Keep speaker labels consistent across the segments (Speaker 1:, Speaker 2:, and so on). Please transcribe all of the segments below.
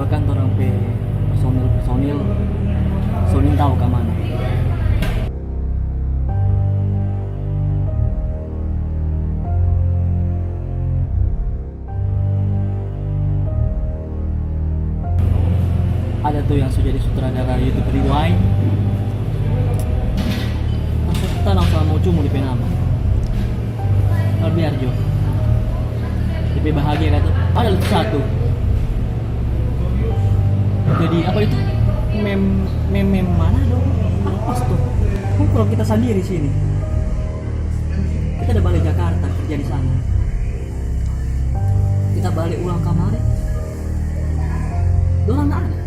Speaker 1: Bahkan orang pe personil Sonin tahu ke mana. Ada tuh yang sudah jadi sutradara YouTube Rewind. Masuk kita langsung mau cuma di penama. Kalau biar Jo. Lebih bahagia kan tuh. Ada satu. Jadi apa itu? Mem mana dong? Apa tuh? Kalau kita sendiri sini. Kita udah balik Jakarta kerja di sana. Kita balik ulang kemarin. Dorang nggak ada.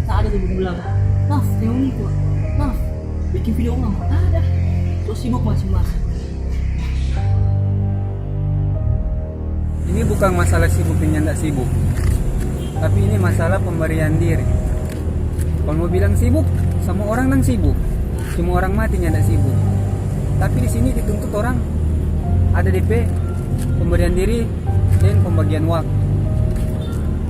Speaker 1: Tak ada tuh bilang, Naf, reuni kok. Naf, bikin video ulang. Tak ada. So sibuk masing-masing.
Speaker 2: Ini bukan masalah sibuk dan tidak sibuk, tapi ini masalah pemberian diri. Kalau mau bilang sibuk, sama orang nang sibuk, semua orang mati tidak sibuk. Tapi di sini dituntut orang ada DP, pemberian diri dan pembagian waktu.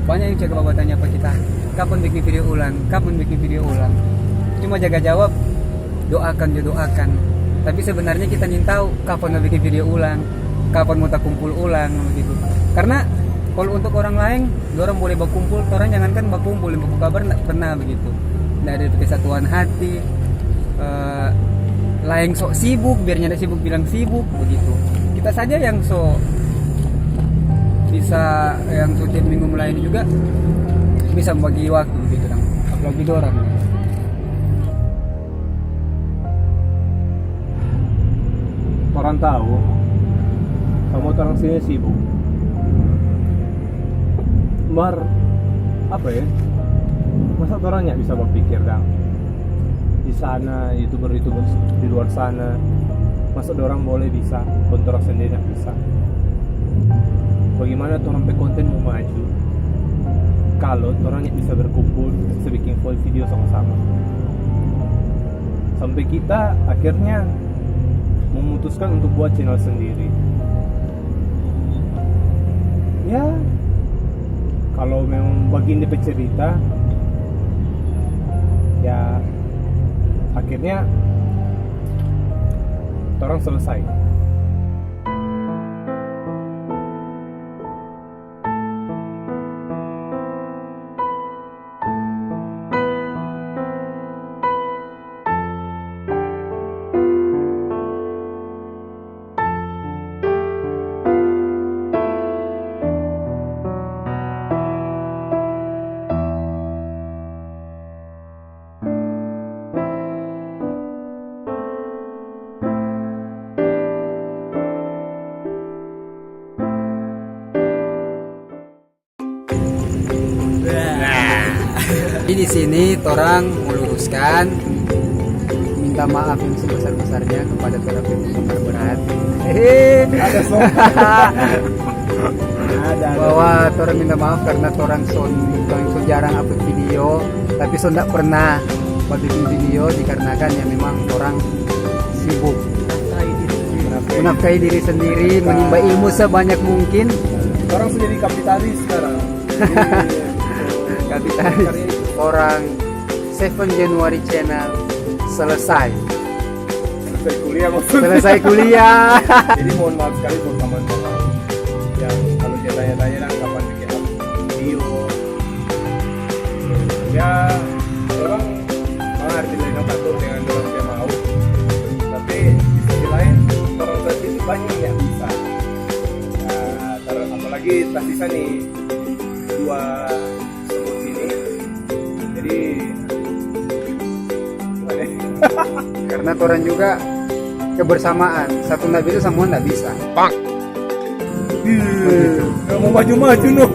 Speaker 2: Banyak yang cakap bapak tanya apa kita, kapan bikin video ulang, kapan bikin video ulang. Cuma jaga jawab, doakan. Tapi sebenarnya kita ingin tahu kapan mau bikin video ulang, kapan mau tak kumpul ulang begitu. Karena kalau untuk orang lain, orang boleh berkumpul, orang jangankan berkumpul, buku kabar tidak pernah begitu. Tidak ada kesatuan hati. Lain sok sibuk, biar nyada sibuk bilang sibuk begitu. Kita saja yang so bisa, yang so tiap minggu mulai ini juga bisa membagi waktu begitu, apalagi orang.
Speaker 3: Orang tahu kamu orang sini sibuk, mar apa ya, masa orangnya bisa berpikir dong di sana, youtuber di luar sana, masa orang boleh bisa, kontor sendiri nggak bisa. Bagaimana orang pe konten mau maju kalau orangnya bisa berkumpul, bisa bikin video sama-sama, sampai kita akhirnya memutuskan untuk buat channel sendiri. Ya, kalau memang bagian DP cerita, ya akhirnya orang selesai.
Speaker 2: Jadi di sini orang meluruskan, minta maaf yang sebesar-besarnya kepada para penggemar berat. Bahwa orang minta maaf karena orang so jarang upload video, tapi so tidak pernah bikin video dikarenakan ya memang orang sibuk menafkahi diri sendiri, menimba ilmu sebanyak mungkin.
Speaker 3: Orang sudah jadi kapitalis sekarang.
Speaker 2: Kapitalis. Orang 7 January channel selesai
Speaker 3: kuliah maksudnya.
Speaker 2: Selesai kuliah.
Speaker 3: Jadi mohon maaf sekali buat teman-teman yang kalau dia tanya-tanya lah kapan bikin video. Ya orang mengerti lain atur dengan orang yang mau. Tapi di sisi lain orang tadi banyak yang bisa. Apalagi tersisa nih 2 semut ini. Jadi gimana?
Speaker 2: Karena orang juga kebersamaan, satu nggak bisa semua nggak bisa.
Speaker 3: Nggak mau maju-maju no.